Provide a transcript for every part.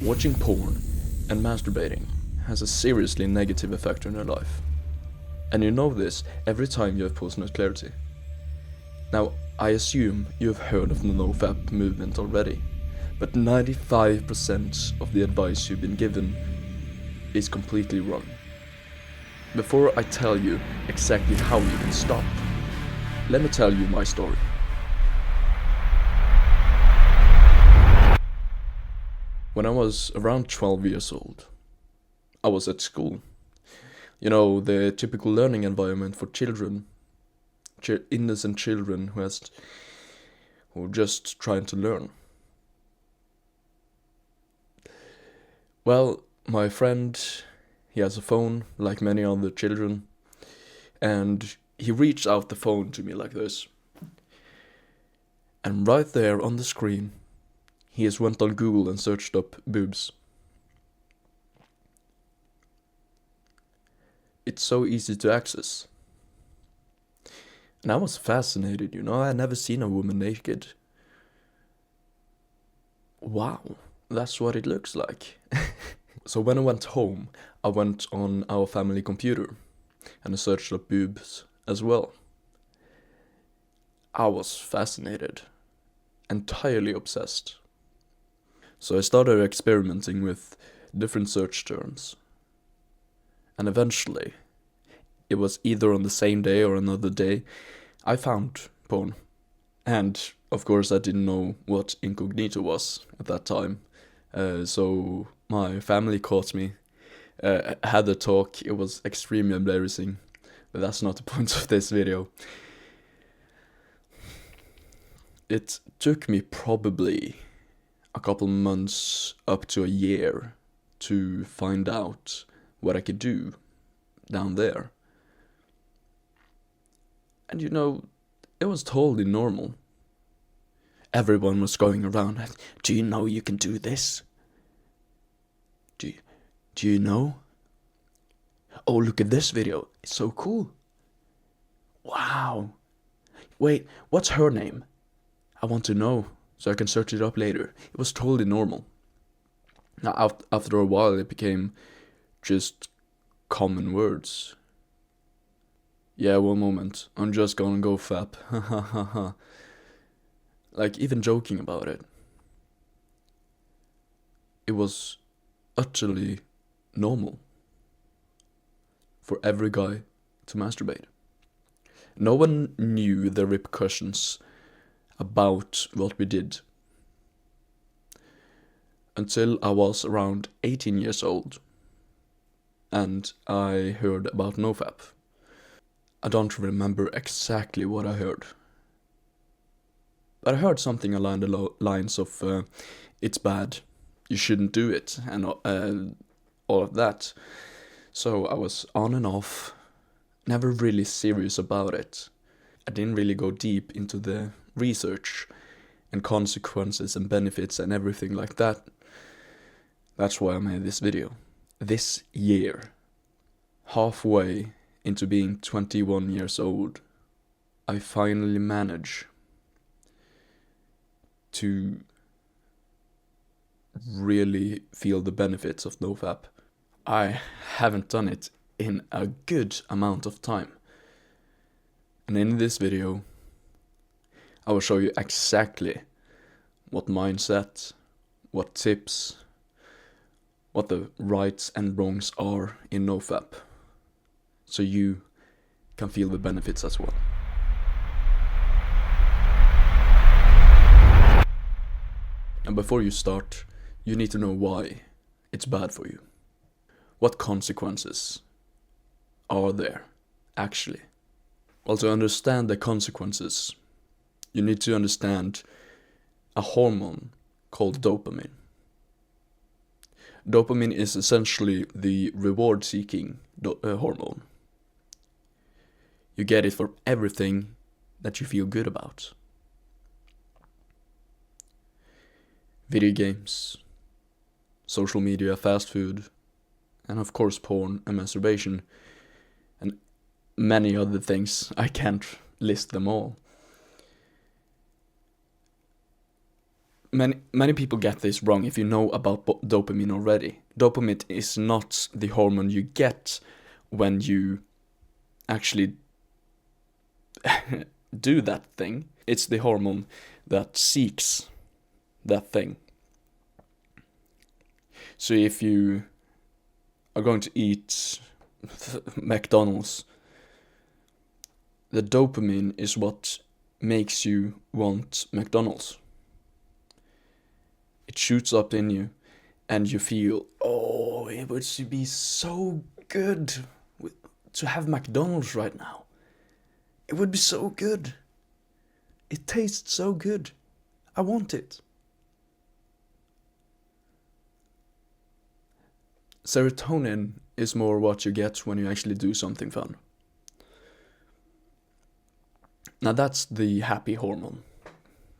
Watching porn and masturbating has a seriously negative effect on your life. And you know this every time you have postnut clarity. Now, I assume you have heard of the NoFap movement already, but 95% of the advice you've been given is completely wrong. Before I tell you exactly how you can stop, let me tell you my story. When I was around 12 years old, I was at school. You know, the typical learning environment for children, innocent children who are just trying to learn. Well, my friend, he has a phone like many other children, and he reached out the phone to me like this. And right there on the screen, he just went on Google and searched up boobs. It's so easy to access. And I was fascinated, I had never seen a woman naked. Wow, that's what it looks like. So when I went home, I went on our family computer and I searched up boobs as well. I was fascinated, entirely obsessed. So I started experimenting with different search terms. And eventually, it was either on the same day or another day, I found porn. And of course I didn't know what incognito was at that time. So my family caught me, had a talk. It was extremely embarrassing, but that's not the point of this video. It took me probably a couple months up to a year to find out what I could do down there. And it was totally normal. Everyone was going around, do you know you can do this? Do you know? Oh, look at this video, it's so cool. Wow. Wait, what's her name? I want to know, so I can search it up later. It was totally normal. Now, after a while, it became just common words. Yeah, one moment, I'm just gonna go fap. Ha ha ha ha. Like, even joking about it. It was utterly normal for every guy to masturbate. No one knew the repercussions about what we did until I was around 18 years old and I heard about NoFap. I don't remember exactly what I heard, but I heard something along the lines of it's bad, you shouldn't do it, and all of that. So I was on and off, never really serious about it. I didn't really go deep into the research and consequences and benefits and everything like that. That's why I made this video. This year, halfway into being 21 years old, I finally managed to really feel the benefits of NoFap. I haven't done it in a good amount of time. And in this video, I will show you exactly what mindset, what tips, what the rights and wrongs are in NoFap, so you can feel the benefits as well. And before you start, you need to know why it's bad for you. What consequences are there, actually? Well, to understand the consequences, you need to understand a hormone called dopamine. Dopamine is essentially the reward-seeking hormone. You get it for everything that you feel good about. Video games, social media, fast food, and of course porn and masturbation, and many other things. I can't list them all. Many people get this wrong if you know about dopamine already. Dopamine is not the hormone you get when you actually do that thing. It's the hormone that seeks that thing. So if you are going to eat McDonald's, the dopamine is what makes you want McDonald's. It shoots up in you, and you feel, oh, it would be so good to have McDonald's right now. It would be so good. It tastes so good. I want it. Serotonin is more what you get when you actually do something fun. Now that's the happy hormone,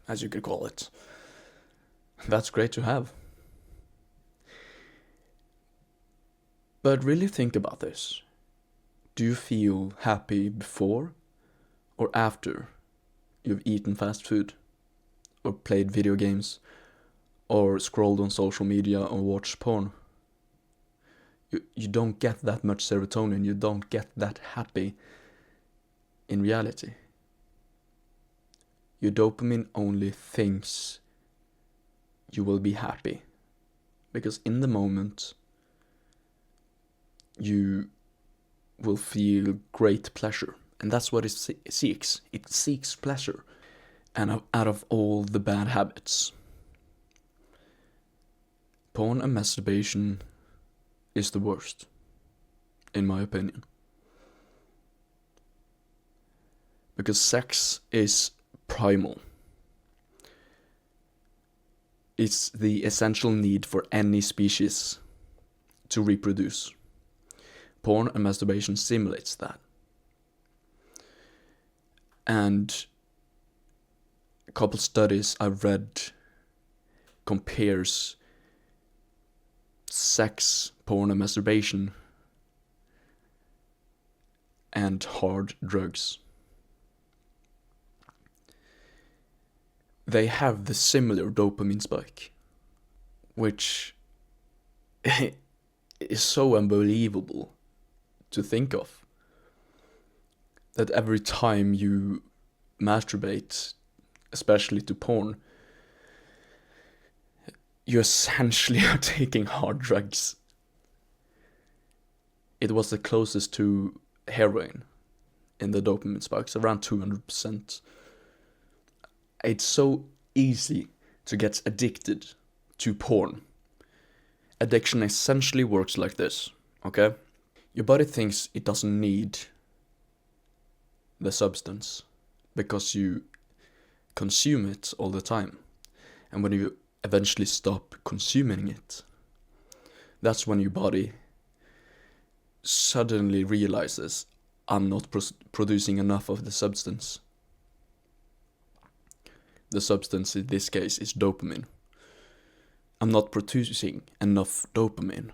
as you could call it. That's great to have. But really think about this. Do you feel happy before or after you've eaten fast food, or played video games, or scrolled on social media, or watched porn? You don't get that much serotonin, you don't get that happy in reality. Your dopamine only thinks you will be happy, because in the moment you will feel great pleasure, and that's what it seeks. It seeks pleasure, and out of all the bad habits, porn and masturbation is the worst, in my opinion. Because sex is primal. It's the essential need for any species to reproduce. Porn and masturbation simulates that. And a couple studies I've read compares sex, porn and masturbation and hard drugs. They have the similar dopamine spike, which is so unbelievable to think of. That every time you masturbate, especially to porn, you essentially are taking hard drugs. It was the closest to heroin in the dopamine spikes, around 200%. It's so easy to get addicted to porn. Addiction essentially works like this, okay? Your body thinks it doesn't need the substance because you consume it all the time. And when you eventually stop consuming it, that's when your body suddenly realizes, I'm not producing enough of the substance. The substance in this case is dopamine. I'm not producing enough dopamine.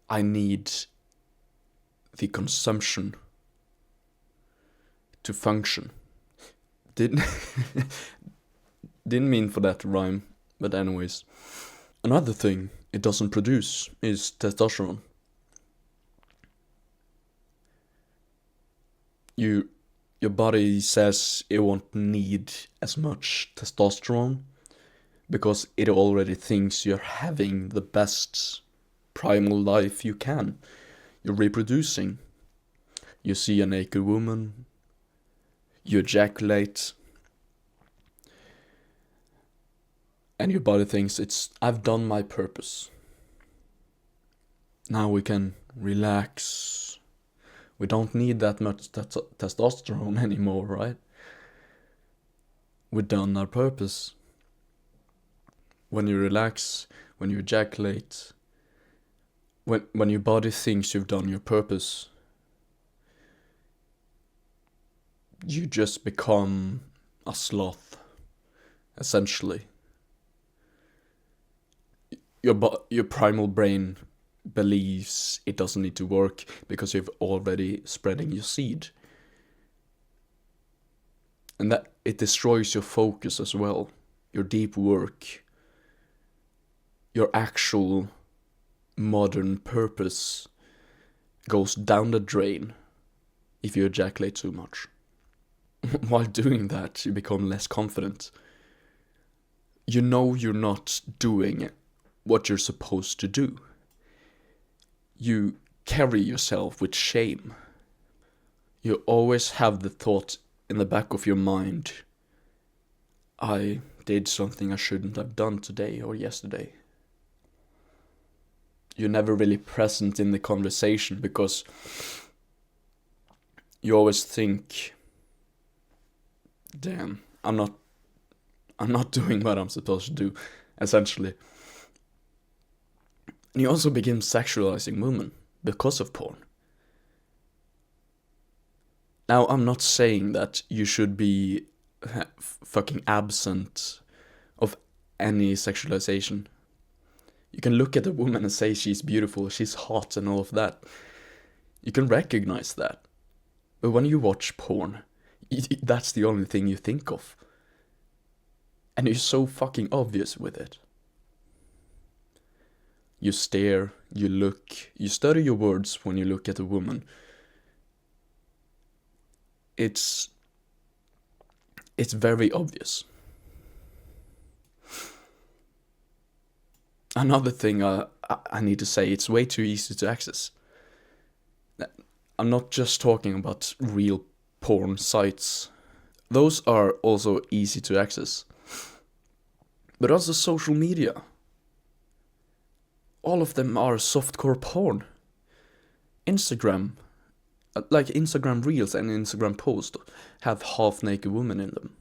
I need the consumption to function. Didn't mean for that to rhyme, but anyways. Another thing it doesn't produce is testosterone. Your body says it won't need as much testosterone because it already thinks you're having the best primal life you can. You're reproducing. You see a naked woman. You ejaculate. And your body thinks I've done my purpose. Now we can relax. We don't need that much testosterone anymore, right? We've done our purpose. When you relax, when you ejaculate, when your body thinks you've done your purpose, you just become a sloth, essentially. Your primal brain believes it doesn't need to work because you've already spreading your seed. And that it destroys your focus as well, your deep work, your actual modern purpose goes down the drain if you ejaculate too much. While doing that, you become less confident. You know you're not doing what you're supposed to do. You carry yourself with shame. You always have the thought in the back of your mind, I did something I shouldn't have done today or yesterday. You're never really present in the conversation because you always think, damn, I'm not doing what I'm supposed to do, essentially. And you also begin sexualizing women because of porn. Now, I'm not saying that you should be fucking absent of any sexualization. You can look at a woman and say she's beautiful, she's hot and all of that. You can recognize that. But when you watch porn, that's the only thing you think of. And you're so fucking obvious with it. You stare, you look, you stutter your words when you look at a woman. It's very obvious. Another thing I need to say, it's way too easy to access. I'm not just talking about real porn sites. Those are also easy to access. But also social media. All of them are softcore porn. Instagram, like Instagram Reels and Instagram posts, have half-naked women in them.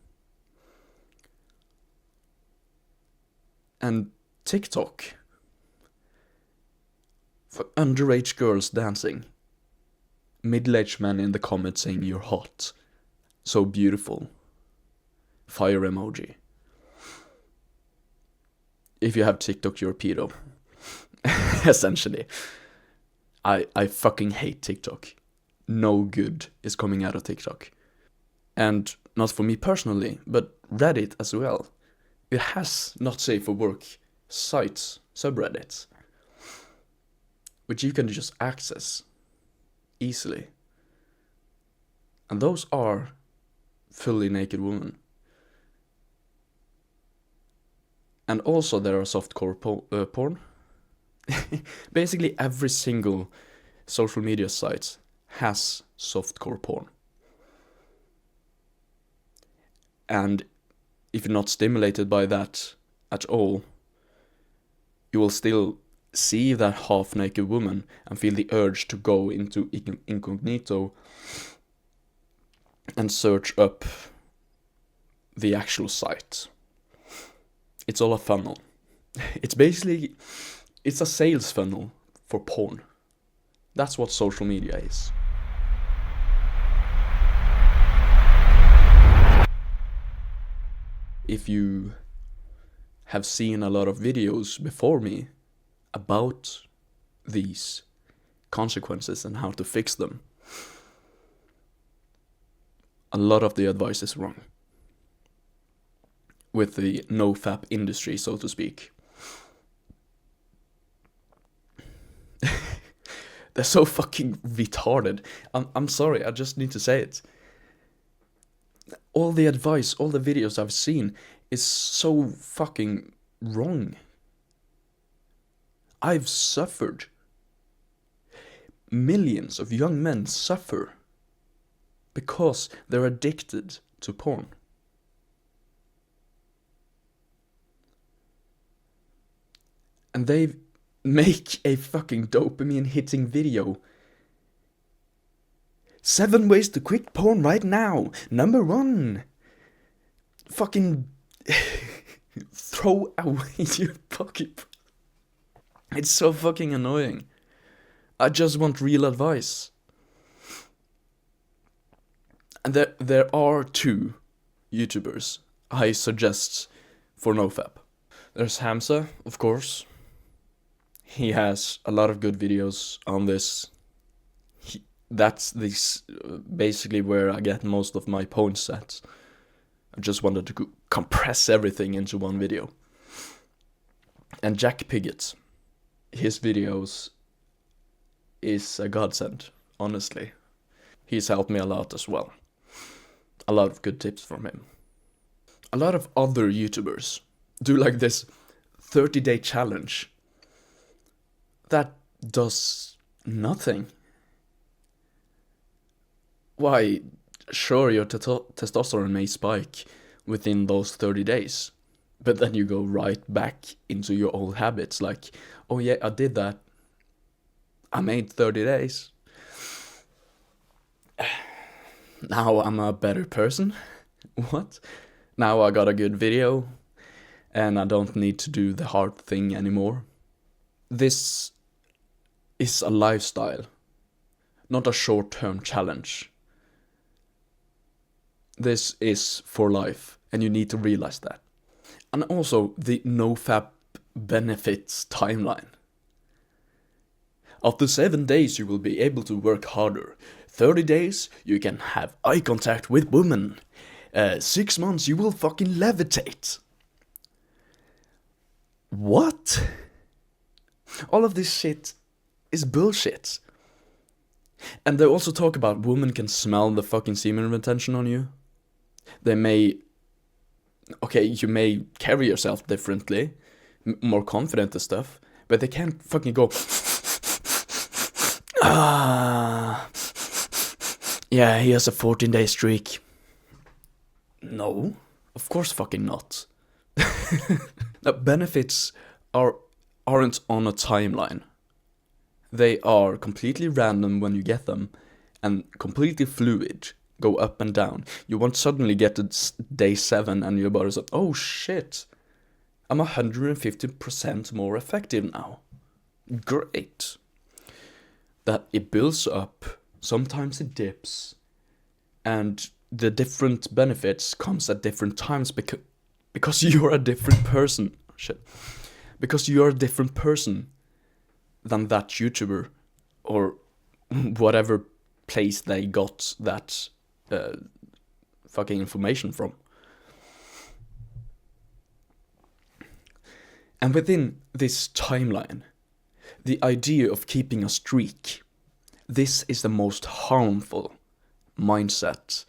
And TikTok, for underage girls dancing. Middle-aged men in the comments saying you're hot, so beautiful. Fire emoji. If you have TikTok, you're a pedo. Essentially. I fucking hate TikTok. No good is coming out of TikTok. And not for me personally, but Reddit as well. It has not safe for work sites, subreddits, which you can just access easily. And those are fully naked women. And also there are softcore porn. Basically every single social media site has softcore porn. And if you're not stimulated by that at all, you will still see that half-naked woman and feel the urge to go into incognito and search up the actual site. It's all a funnel. It's a sales funnel for porn. That's what social media is. If you have seen a lot of videos before me about these consequences and how to fix them, a lot of the advice is wrong. With the NoFap industry, so to speak. They're so fucking retarded. I'm sorry, I just need to say it. All the advice, all the videos I've seen is so fucking wrong. I've suffered. Millions of young men suffer because they're addicted to porn. And they make a fucking dopamine hitting video. 7 ways to quit porn right now. Number 1. Fucking throw away your pocket. It's so fucking annoying. I just want real advice. And there are 2 YouTubers I suggest for NoFap. There's Hamza, of course. He has a lot of good videos on this. That's basically where I get most of my points at. I just wanted to compress everything into one video. And Jack Piggott, his videos is a godsend, honestly. He's helped me a lot as well. A lot of good tips from him. A lot of other YouTubers do like this 30-day challenge that does nothing. Why, sure, your testosterone may spike within those 30 days, but then you go right back into your old habits, like, oh yeah, I did that. I made 30 days. Now I'm a better person? What? Now I got a good video, and I don't need to do the hard thing anymore. This is a lifestyle, not a short-term challenge. This is for life, and you need to realize that. And also the NoFap benefits timeline. After 7 days you will be able to work harder. 30 days you can have eye contact with women. 6 months you will fucking levitate. What? All of this shit is bullshit. And they also talk about women can smell the fucking semen retention on you. They may... Okay, you may carry yourself differently, more confident and stuff, but they can't fucking go... Yeah, he has a 14-day streak. No, of course fucking not. The benefits aren't on a timeline. They are completely random when you get them, and completely fluid, go up and down. You won't suddenly get to day 7 and your body's like, oh shit, I'm 150% more effective now. Great. That it builds up, sometimes it dips, and the different benefits comes at different times because you're a different person. Shit. Because you're a different person than that YouTuber or whatever place they got that fucking information from. And within this timeline, the idea of keeping a streak, this is the most harmful mindset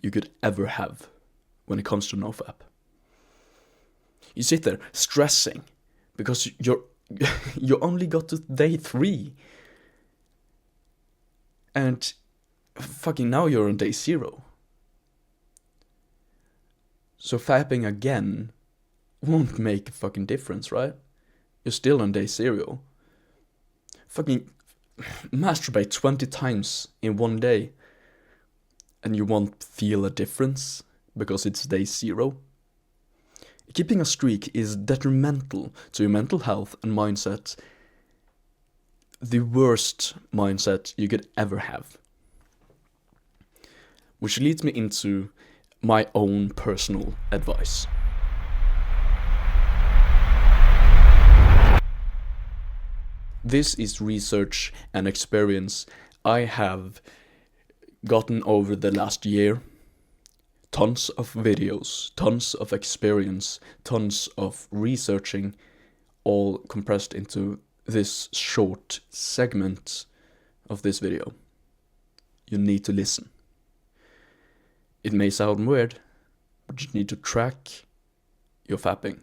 you could ever have when it comes to NoFap. You sit there stressing because you only got to day 3. And fucking now you're on day 0. So fapping again won't make a fucking difference, right? You're still on day 0. Fucking masturbate 20 times in one day and you won't feel a difference because it's day 0. Keeping a streak is detrimental to your mental health and mindset. The worst mindset you could ever have. Which leads me into my own personal advice. This is research and experience I have gotten over the last year. Tons of videos, tons of experience, tons of researching, all compressed into this short segment of this video. You need to listen. It may sound weird, but you need to track your fapping.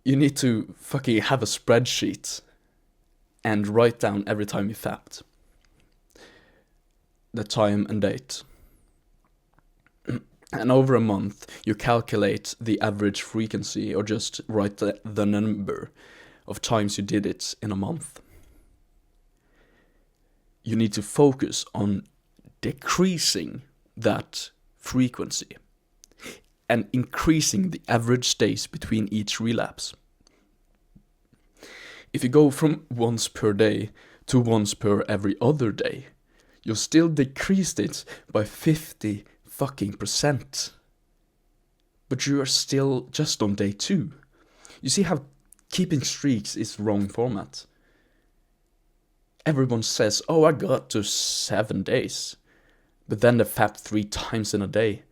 You need to fucking have a spreadsheet and write down every time you fapped. The time and date. And over a month, you calculate the average frequency or just write the number of times you did it in a month. You need to focus on decreasing that frequency and increasing the average days between each relapse. If you go from once per day to once per every other day, you've still decreased it by 50 fucking %. But you are still just on day 2. You see how keeping streaks is wrong format. Everyone says, oh, I got to 7 days. But then they fap 3 times in a day.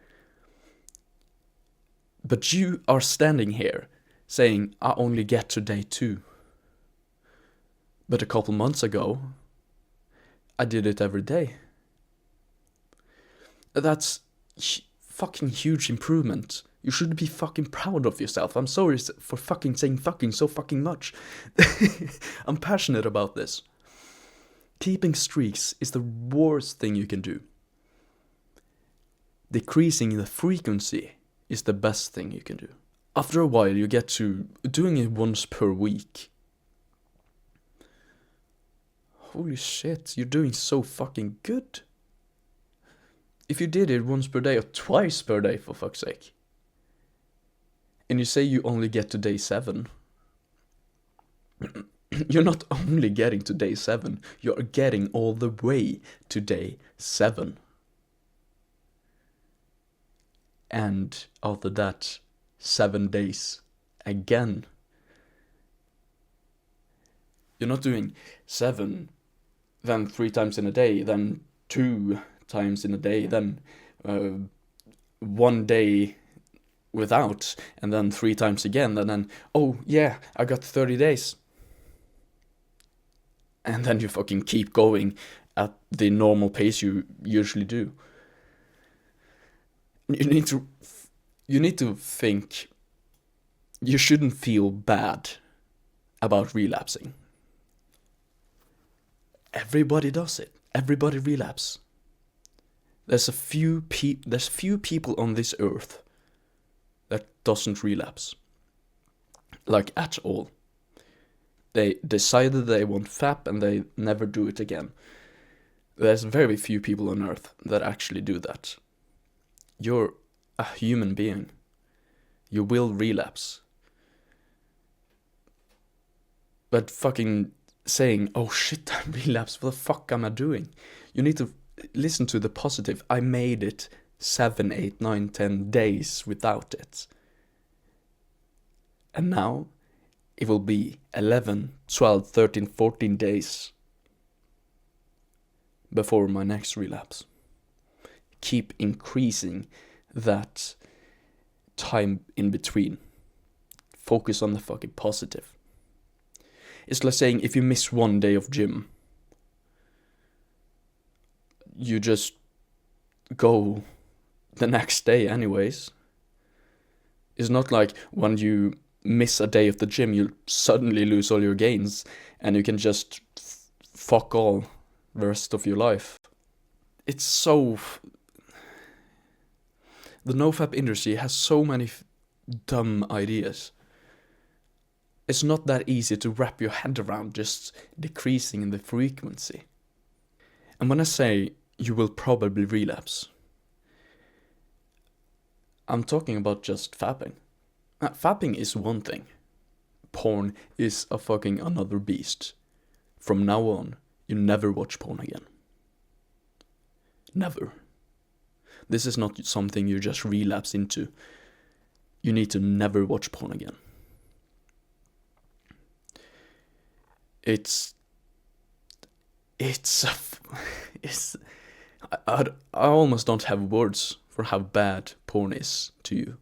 But you are standing here saying, I only get to day 2. But a couple months ago, I did it every day. That's fucking huge improvement. You should be fucking proud of yourself. I'm sorry for fucking saying fucking so fucking much. I'm passionate about this. Keeping streaks is the worst thing you can do. Decreasing the frequency is the best thing you can do. After a while, you get to doing it once per week. Holy shit, you're doing so fucking good. If you did it once per day or twice per day, for fuck's sake, and you say you only get to day 7, you're not only getting to day 7, you're getting all the way to day 7. And after that, 7 days again. You're not doing 7, then 3 times in a day, then 2 times in a day, then 1 day without, and then 3 times again, and then, oh yeah, I got 30 days. And then you fucking keep going at the normal pace you usually do. You need to think, you shouldn't feel bad about relapsing. Everybody does it. Everybody relapse. There's few people on this earth that doesn't relapse. Like, at all. They decided they want FAP and they never do it again. There's very few people on earth that actually do that. You're a human being. You will relapse. But fucking saying, oh shit, I relapsed, what the fuck am I doing? You need to listen to the positive. I made it 7, 8, 9, 10 days without it. And now it will be 11, 12, 13, 14 days before my next relapse. Keep increasing that time in between. Focus on the fucking positive. It's like saying, if you miss 1 day of gym, you just go the next day anyways. It's not like when you miss a day of the gym, you suddenly lose all your gains and you can just fuck all the rest of your life. It's so... The NoFap industry has so many dumb ideas. It's not that easy to wrap your head around just decreasing the frequency. And when I say you will probably relapse, I'm talking about just fapping. Fapping is one thing. Porn is a fucking another beast. From now on, you never watch porn again. Never. This is not something you just relapse into. You need to never watch porn again. I almost don't have words for how bad porn is to you.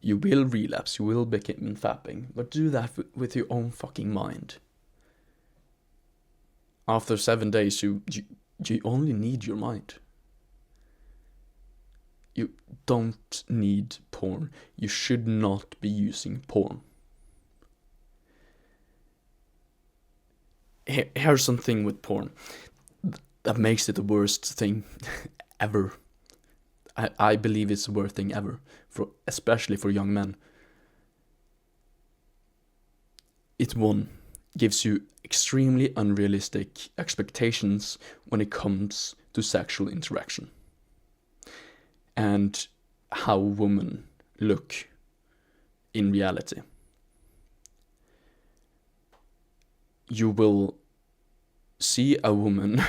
You will relapse, you will begin fapping, but do that with your own fucking mind. After 7 days, you only need your mind. You don't need porn. You should not be using porn. Here's something with porn that makes it the worst thing ever. I believe it's the worst thing ever, especially for young men. It gives you extremely unrealistic expectations when it comes to sexual interaction and how women look in reality. You will see a woman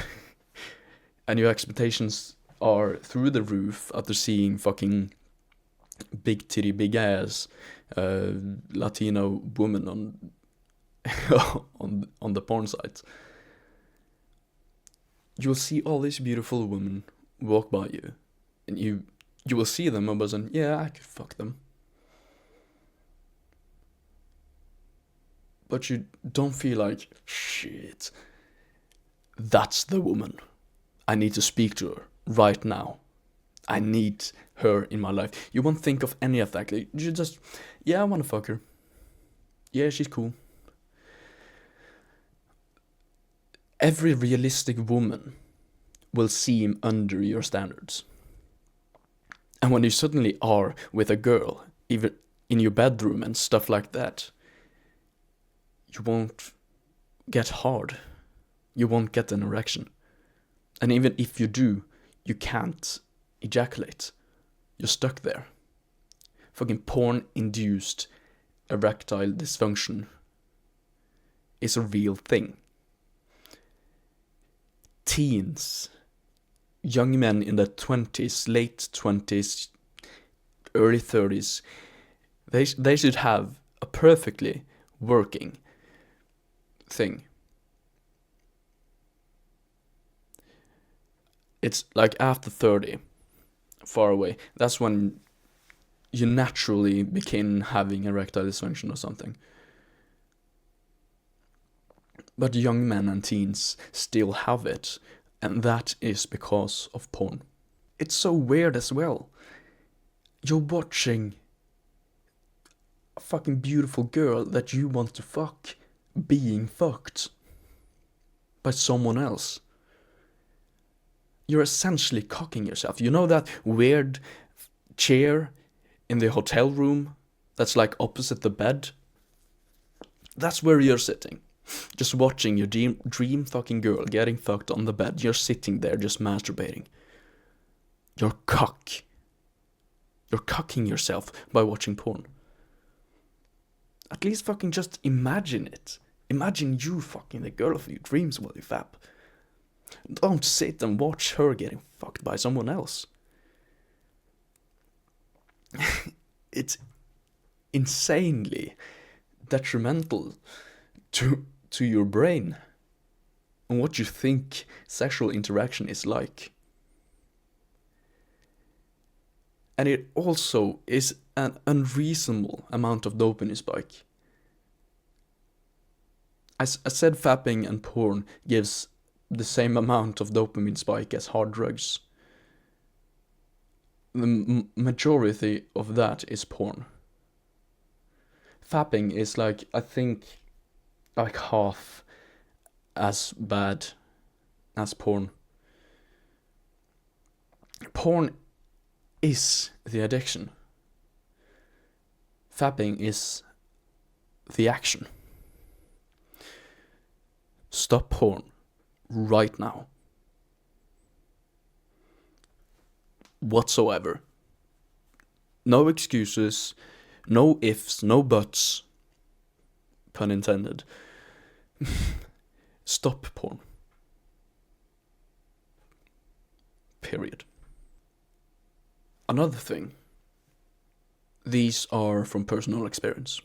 and your expectations are through the roof after seeing fucking big titty, big ass Latino woman on the porn sites, you'll see all these beautiful women walk by you, and you will see them and be saying, yeah, I could fuck them. But you don't feel like, shit, that's the woman. I need to speak to her right now. I need her in my life. You won't think of any of that. You just, yeah, I want to fuck her. Yeah, she's cool. Every realistic woman will seem under your standards. And when you suddenly are with a girl, even in your bedroom and stuff like that, you won't get hard. You won't get an erection. And even if you do, you can't ejaculate. You're stuck there. Fucking porn-induced erectile dysfunction is a real thing. Teens, young men in their 20s, late 20s, early 30s, they should have a perfectly working thing. It's like after 30, far away, that's when you naturally begin having erectile dysfunction or something. But young men and teens still have it, and that is because of porn. It's so weird as well. You're watching a fucking beautiful girl that you want to fuck being fucked by someone else. You're essentially cocking yourself. You know that weird chair in the hotel room that's like opposite the bed? That's where you're sitting. Just watching your dream fucking girl getting fucked on the bed. You're sitting there just masturbating. You're cocking yourself by watching porn. At least fucking just imagine it. Imagine you fucking the girl of your dreams while you fap. Don't sit and watch her getting fucked by someone else. It's insanely detrimental to your brain and what you think sexual interaction is like. And it also is an unreasonable amount of dopamine spike. I said fapping and porn gives the same amount of dopamine spike as hard drugs. The majority of that is porn. Fapping is like, I think, like half as bad as porn. Porn is the addiction. Fapping is the action. Stop porn right now. Whatsoever. No excuses, no ifs, no buts. Pun intended. Stop porn. Period. Another thing. These are from personal experience.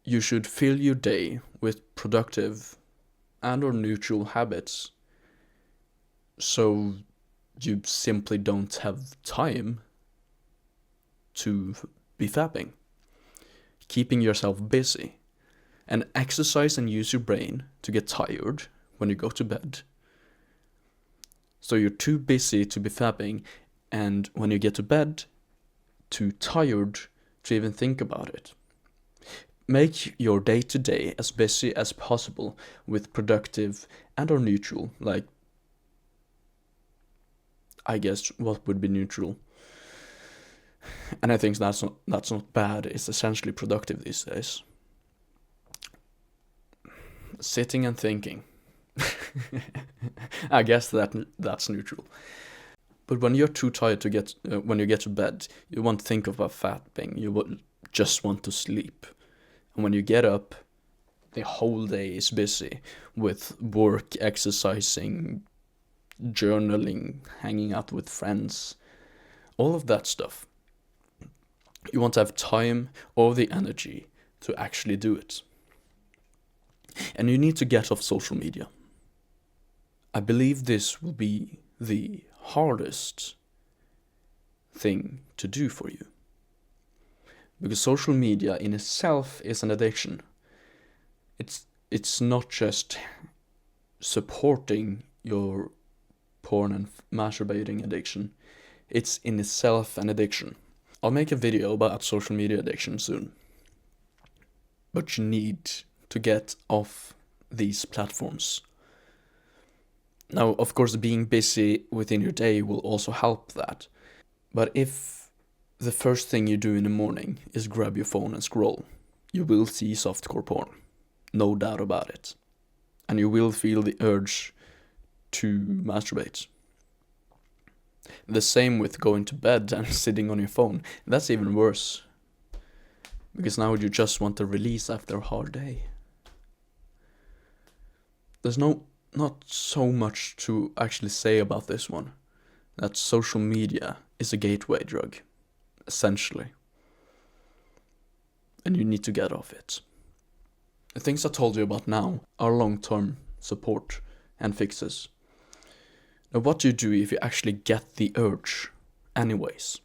You should fill your day with productive and or neutral habits, so you simply don't have time to be fapping. Keeping yourself busy, and exercise and use your brain to get tired when you go to bed. So you're too busy to be fapping, and when you get to bed, too tired to even think about it. Make your day-to-day as busy as possible with productive and or neutral, like, I guess what would be neutral. And I think that's not bad. It's essentially productive these days. Sitting and thinking. I guess that's neutral. But when you're too tired to when you get to bed, you won't think about fapping. You will just want to sleep. And when you get up, the whole day is busy with work, exercising, journaling, hanging out with friends, all of that stuff. You want to have time or the energy to actually do it. And you need to get off social media. I believe this will be the hardest thing to do for you. Because social media in itself is an addiction. It's not just supporting your porn and masturbating addiction. It's in itself an addiction. I'll make a video about social media addiction soon. But you need to get off these platforms. Now, of course, being busy within your day will also help that. But if the first thing you do in the morning is grab your phone and scroll, you will see softcore porn. No doubt about it. And you will feel the urge to masturbate. The same with going to bed and sitting on your phone. That's even worse. Because now you just want a release after a hard day. There's not so much to actually say about this one. That social media is a gateway drug, essentially. And you need to get off it. The things I told you about now are long-term support and fixes. Now, what do you do if you actually get the urge anyways?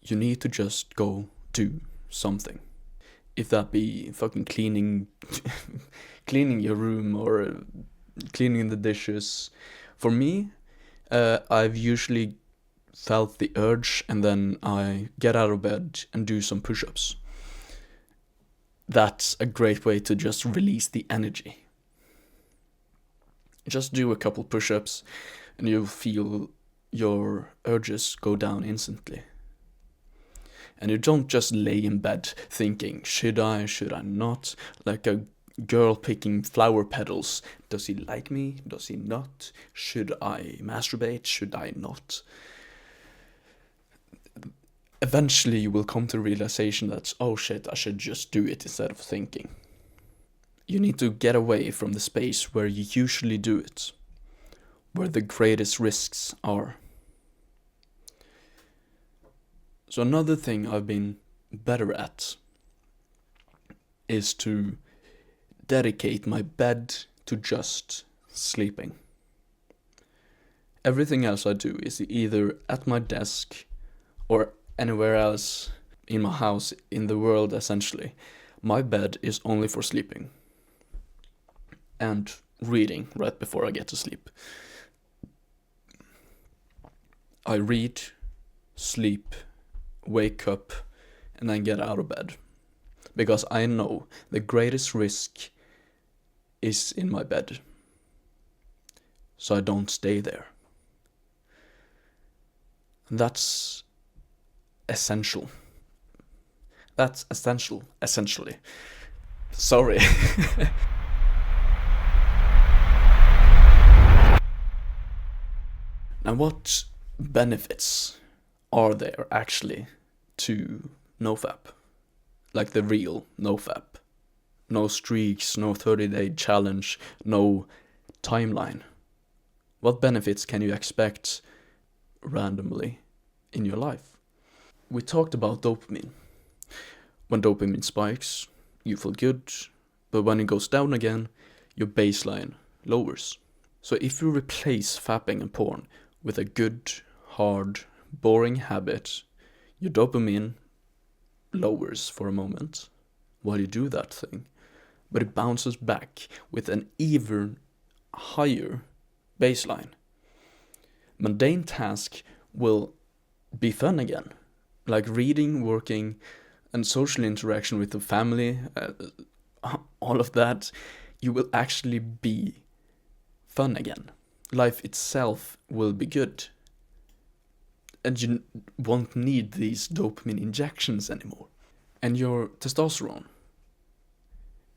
You need to just go do something. If that be fucking cleaning your room or cleaning the dishes. For me, I've usually felt the urge and then I get out of bed and do some push-ups. That's a great way to just release the energy. Just do a couple push-ups and you'll feel your urges go down instantly. And you don't just lay in bed thinking, should I not? Like a girl picking flower petals. Does he like me? Does he not? Should I masturbate? Should I not? Eventually you will come to the realization that, oh shit, I should just do it instead of thinking. You need to get away from the space where you usually do it, where the greatest risks are. So another thing I've been better at is to dedicate my bed to just sleeping. Everything else I do is either at my desk or anywhere else in my house, in the world essentially. My bed is only for sleeping and reading right before I get to sleep. I read, sleep, wake up, and then get out of bed. Because I know the greatest risk is in my bed. So I don't stay there. That's essential. That's essential, essentially. Sorry. Now, what benefits are there actually to NoFap? Like the real NoFap. No streaks, no 30-day challenge, no timeline. What benefits can you expect randomly in your life? We talked about dopamine. When dopamine spikes, you feel good, but when it goes down again, your baseline lowers. So if you replace fapping and porn with a good, hard, boring habit, your dopamine lowers for a moment while you do that thing, but it bounces back with an even higher baseline. Mundane tasks will be fun again, like reading, working, and social interaction with the family, all of that. You will actually be fun again. Life itself will be good. And you won't need these dopamine injections anymore. And your testosterone,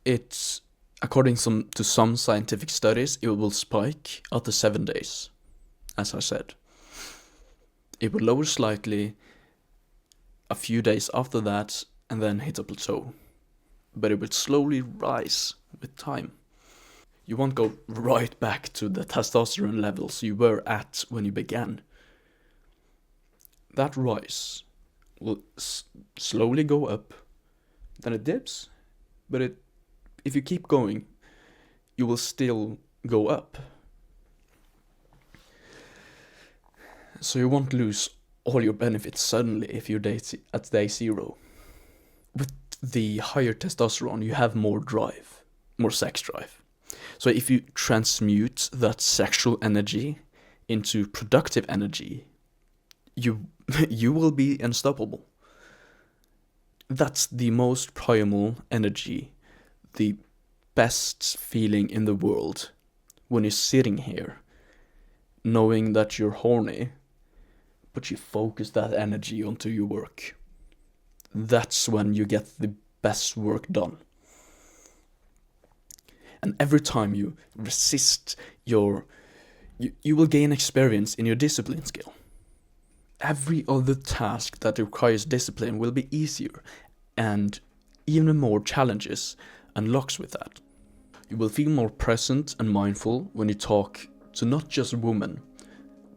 it's, according to some scientific studies, it will spike after 7 days, as I said. It will lower slightly a few days after that, and then hit a plateau. But it will slowly rise with time. You won't go right back to the testosterone levels you were at when you began. That rise will slowly go up, then it dips, but it if you keep going, you will still go up. So you won't lose all your benefits suddenly if you're at day 0. With the higher testosterone, you have more drive, more sex drive. So if you transmute that sexual energy into productive energy, you will be unstoppable. That's the most primal energy, the best feeling in the world, when you're sitting here, knowing that you're horny, but you focus that energy onto your work. That's when you get the best work done. And every time you resist you will gain experience in your discipline skill. Every other task that requires discipline will be easier, and even more challenges unlocks with that. You will feel more present and mindful when you talk to not just women,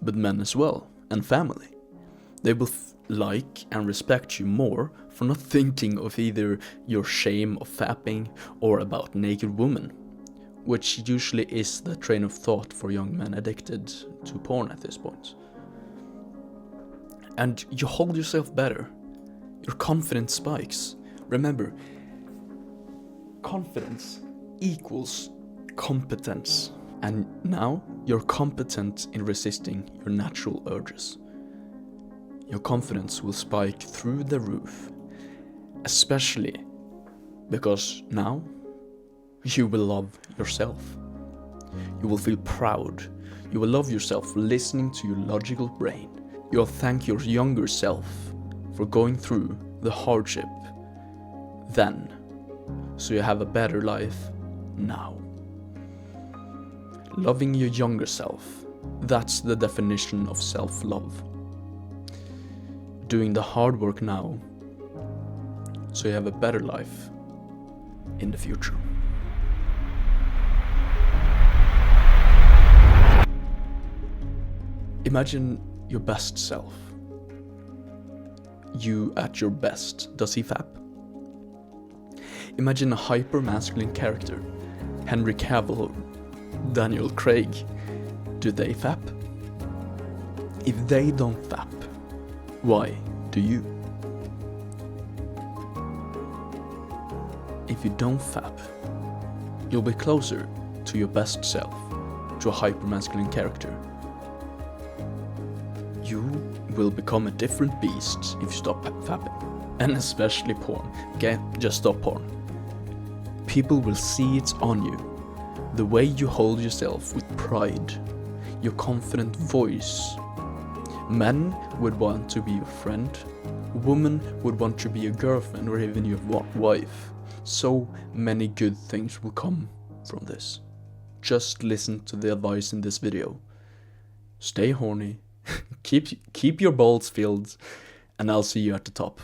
but men as well, and family. They will like and respect you more for not thinking of either your shame of fapping or about naked women, which usually is the train of thought for young men addicted to porn at this point. And you hold yourself better. Your confidence spikes. Remember, confidence equals competence. And now you're competent in resisting your natural urges. Your confidence will spike through the roof, especially because now you will love yourself. You will feel proud. You will love yourself for listening to your logical brain. You'll thank your younger self for going through the hardship then, so you have a better life now. Loving your younger self, that's the definition of self-love. Doing the hard work now, so you have a better life in the future. Imagine your best self. You at your best. Does he fap? Imagine a hyper-masculine character. Henry Cavill, Daniel Craig. Do they fap? If they don't fap, why do you? If you don't fap, you'll be closer to your best self, to a hyper-masculine character. You will become a different beast if you stop fapping, and especially porn. Okay, just stop porn. People will see it on you, the way you hold yourself with pride, your confident voice. Men would want to be your friend, women would want to be your girlfriend or even your wife. So many good things will come from this. Just listen to the advice in this video. Stay horny. Keep your balls filled, and I'll see you at the top.